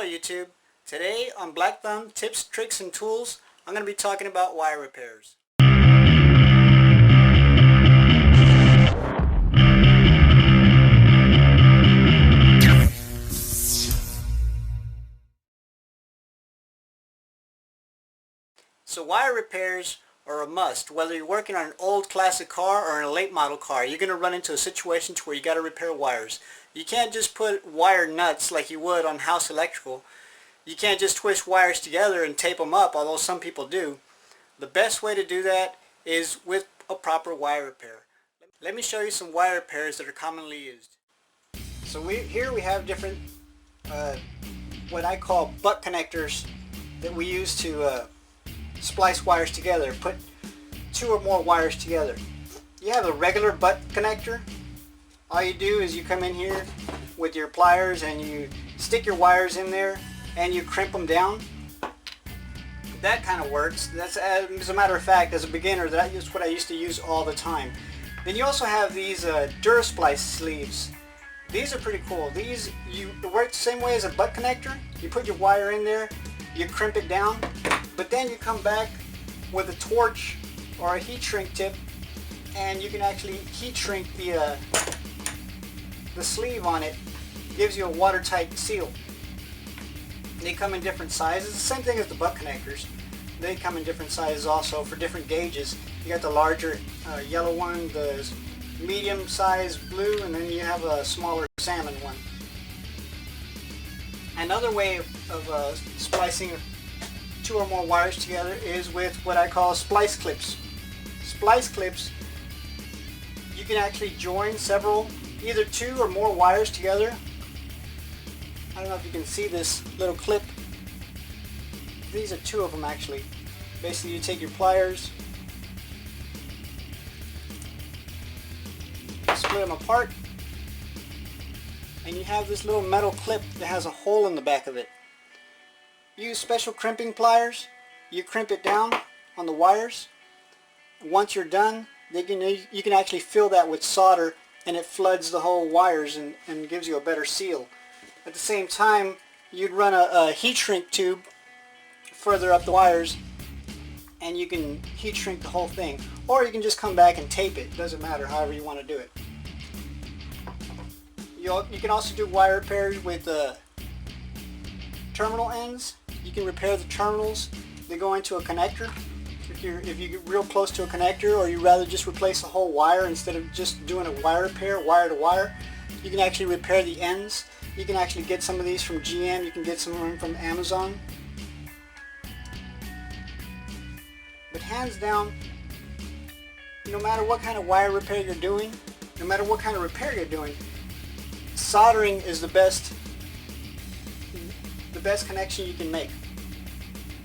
Hello YouTube. Today on Black Thumb Tips, Tricks, and Tools, I'm going to be talking about wire repairs. So wire repairs are a must. Whether you're working on an old classic car or a late model car, you're going to run into a situation where you got to repair wires. You can't just put wire nuts like you would on house electrical. You can't just twist wires together and tape them up, although some people do. The best way to do that is with a proper wire repair. Let me show you some wire repairs that are commonly used. So here we have different what I call butt connectors that we use to splice wires together, put two or more wires together. You have a regular butt connector. All you do is you come in here with your pliers and you stick your wires in there and you crimp them down. That kind of works. That's, as a matter of fact, as a beginner, that's what I used to use all the time. Then you also have these Splice sleeves. These are pretty cool. These work the same way as a butt connector. You put your wire in there, you crimp it down, but then you come back with a torch or a heat shrink tip, and you can actually heat shrink the sleeve on it. Gives you a watertight seal. They come in different sizes, the same thing as the butt connectors. They come in different sizes also for different gauges. You got the larger yellow one, the medium size blue, and then you have a smaller salmon one. Another way of splicing two or more wires together is with what I call splice clips. Splice clips, you can actually join either two or more wires together. I don't know if you can see this little clip. These are two of them actually. Basically you take your pliers, split them apart, and you have this little metal clip that has a hole in the back of it. Use special crimping pliers. You crimp it down on the wires. Once you're done, you can actually fill that with solder, and it floods the whole wires and gives you a better seal. At the same time, you'd run a heat shrink tube further up the wires, and you can heat shrink the whole thing. Or you can just come back and tape it. Doesn't matter, however you want to do it. You can also do wire repairs with terminal ends. You can repair the terminals that go into a connector. If you get real close to a connector, or you rather just replace the whole wire instead of just doing a wire repair, wire to wire, you can actually repair the ends. You can actually get some of these from GM. You can get some of them from Amazon. But hands down, no matter what kind of wire repair you're doing, no matter what kind of repair you're doing, soldering is the best connection you can make.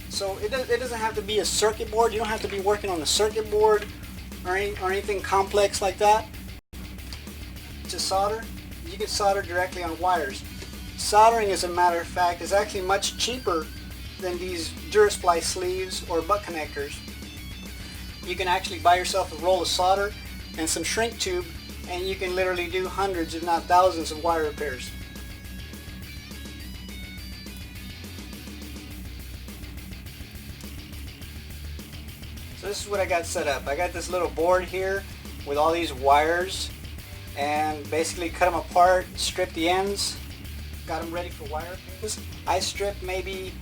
So it doesn't have to be a circuit board. You don't have to be working on a circuit board or anything complex like that to solder. You can solder directly on wires. Soldering, as a matter of fact, is actually much cheaper than these Splice sleeves or butt connectors. You can actually buy yourself a roll of solder and some shrink tube, and you can literally do hundreds, if not thousands, of wire repairs. So this is what I got set up. I got this little board here with all these wires, and basically cut them apart, strip the ends, got them ready for wire repairs. I stripped maybe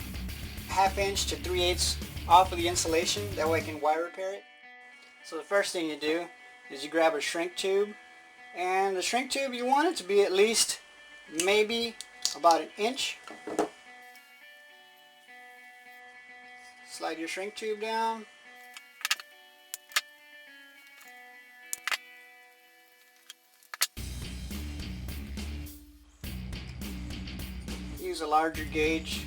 1/2 inch to 3/8 off of the insulation, that way I can wire repair it. So the first thing you do is you grab a shrink tube, and the shrink tube, you want it to be at least maybe about 1 inch. Slide your shrink tube down. Use a larger gauge.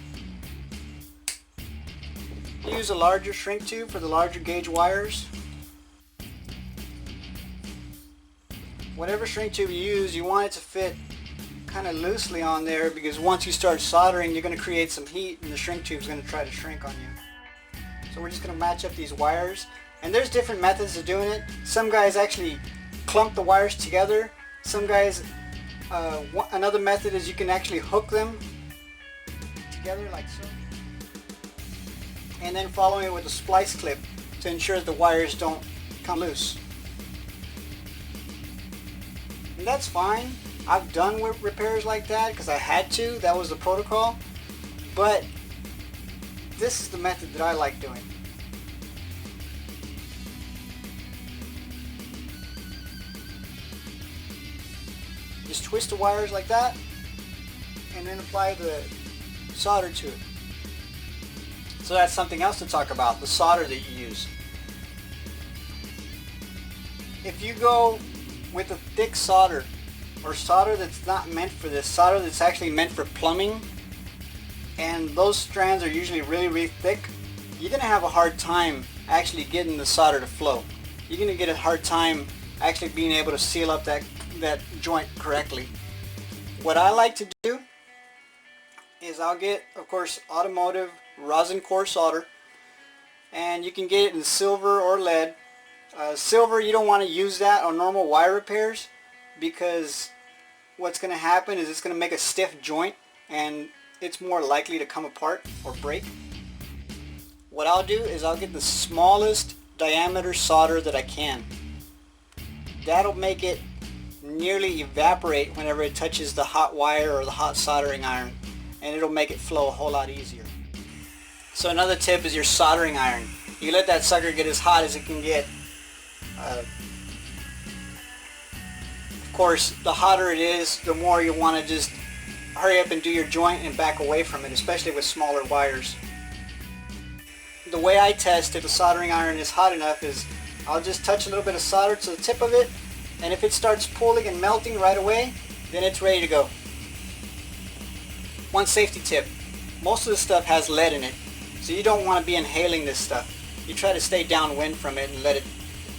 Use a larger shrink tube for the larger gauge wires. Whatever shrink tube you use, you want it to fit kind of loosely on there, because once you start soldering, you're going to create some heat and the shrink tube is going to try to shrink on you. So we're just going to match up these wires, and there's different methods of doing it. Some guys actually clump the wires together. Some guys, another method is you can actually hook them together like so. And then following it with a splice clip to ensure that the wires don't come loose. And that's fine. I've done repairs like that because I had to. That was the protocol. But this is the method that I like doing. Just twist the wires like that and then apply the solder to it. So that's something else to talk about, the solder that you use. If you go with a thick solder or solder that's not meant for this, solder that's actually meant for plumbing, and those strands are usually really thick, you're going to have a hard time actually getting the solder to flow. You're going to get a hard time actually being able to seal up that joint correctly. What I like to do is I'll get, of course, automotive rosin core solder, and you can get it in silver or lead. Silver, you don't want to use that on normal wire repairs because what's going to happen is it's going to make a stiff joint and it's more likely to come apart or break. What I'll do is I'll get the smallest diameter solder that I can. That'll make it nearly evaporate whenever it touches the hot wire or the hot soldering iron, and it'll make it flow a whole lot easier. So another tip is your soldering iron. You let that sucker get as hot as it can get. Of course, the hotter it is, the more you want to just hurry up and do your joint and back away from it, especially with smaller wires. The way I test if a soldering iron is hot enough is I'll just touch a little bit of solder to the tip of it, and if it starts pulling and melting right away, then it's ready to go. One safety tip, most of this stuff has lead in it, so you don't want to be inhaling this stuff. You try to stay downwind from it and let it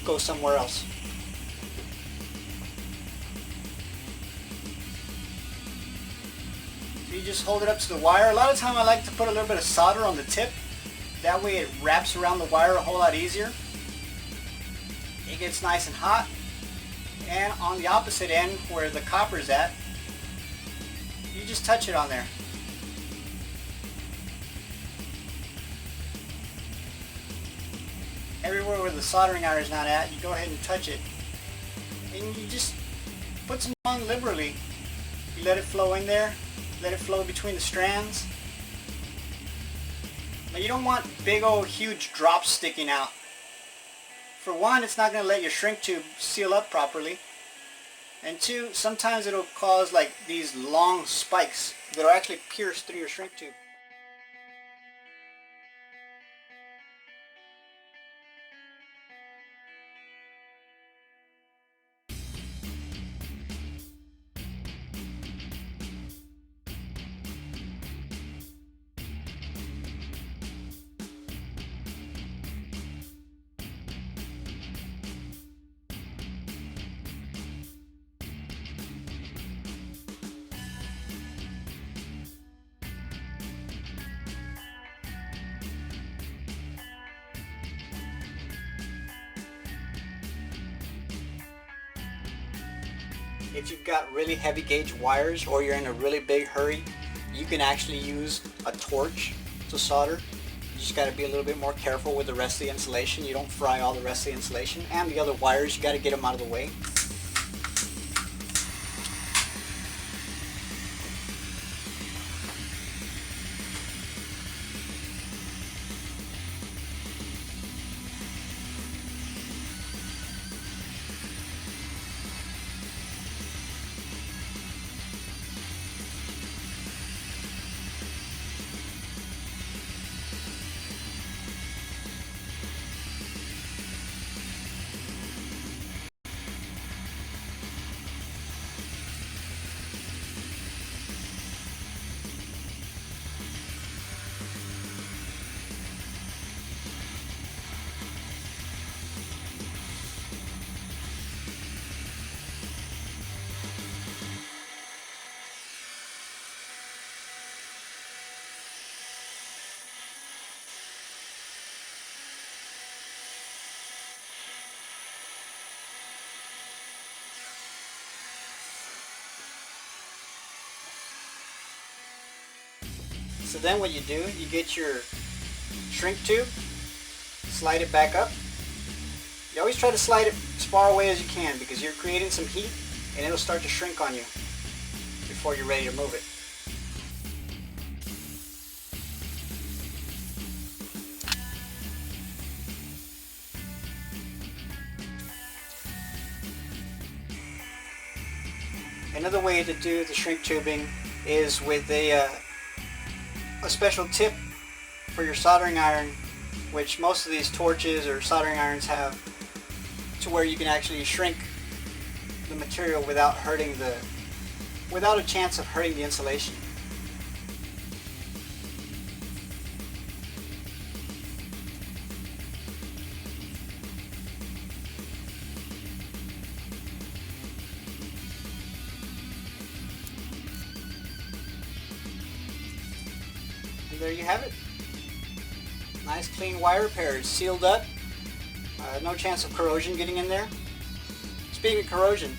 go somewhere else. So you just hold it up to the wire. A lot of time I like to put a little bit of solder on the tip. That way it wraps around the wire a whole lot easier. It gets nice and hot. And on the opposite end where the copper is at, you just touch it on there. Everywhere where the soldering iron is not at, you go ahead and touch it. And you just put some on liberally. You let it flow in there, let it flow between the strands. Now you don't want big old huge drops sticking out. For one, it's not going to let your shrink tube seal up properly. And two, sometimes it'll cause like these long spikes that'll actually pierce through your shrink tube. If you've got really heavy gauge wires or you're in a really big hurry, you can actually use a torch to solder. You just got to be a little bit more careful with the rest of the insulation. You don't fry all the rest of the insulation, and the other wires, you got to get them out of the way. So then what you do, you get your shrink tube, slide it back up. You always try to slide it as far away as you can because you're creating some heat and it'll start to shrink on you before you're ready to move it. Another way to do the shrink tubing is with a special tip for your soldering iron, which most of these torches or soldering irons have, to where you can actually shrink the material without a chance of hurting the insulation. And there you have it. Nice clean wire repair. It's sealed up. No chance of corrosion getting in there. Speaking of corrosion,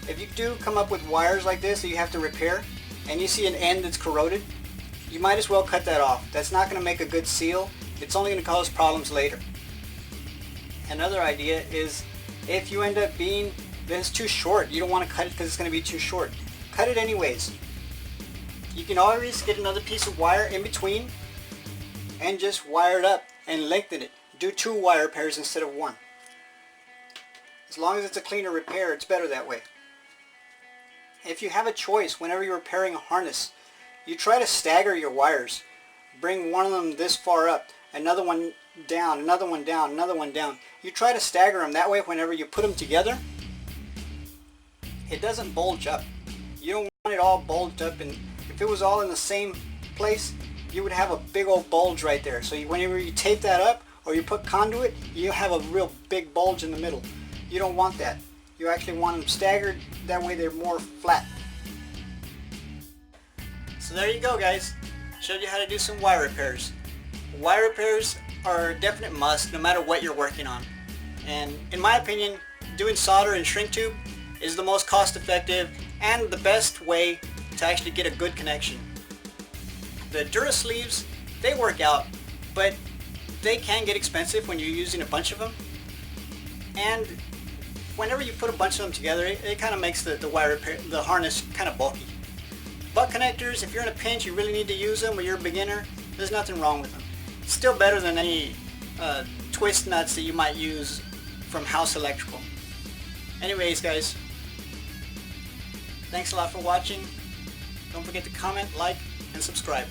if you do come up with wires like this that you have to repair and you see an end that's corroded, you might as well cut that off. That's not going to make a good seal. It's only going to cause problems later. Another idea is if you end up being that it's too short, you don't want to cut it because it's going to be too short. Cut it anyways. You can always get another piece of wire in between and just wire it up and lengthen it. Do 2 wire pairs instead of 1. As long as it's a cleaner repair, it's better that way. If you have a choice whenever you're repairing a harness, you try to stagger your wires. Bring one of them this far up, another one down, another one down, another one down. You try to stagger them. That way whenever you put them together, it doesn't bulge up. You don't want it all bulged up, and if it was all in the same place, you would have a big old bulge right there. So whenever you tape that up or you put conduit, you have a real big bulge in the middle. You don't want that. You actually want them staggered, that way they're more flat. So there you go, guys. Showed you how to do some wire repairs. Wire repairs are a definite must no matter what you're working on. And in my opinion, doing solder and shrink tube is the most cost effective and the best way to actually get a good connection. The Dura sleeves, they work out, but they can get expensive when you're using a bunch of them. And whenever you put a bunch of them together, it kind of makes the wire repair, the harness kind of bulky. Butt connectors, if you're in a pinch, you really need to use them, or you're a beginner, there's nothing wrong with them. It's still better than any twist nuts that you might use from House Electrical. Anyways, guys, thanks a lot for watching. Don't forget to comment, like, and subscribe.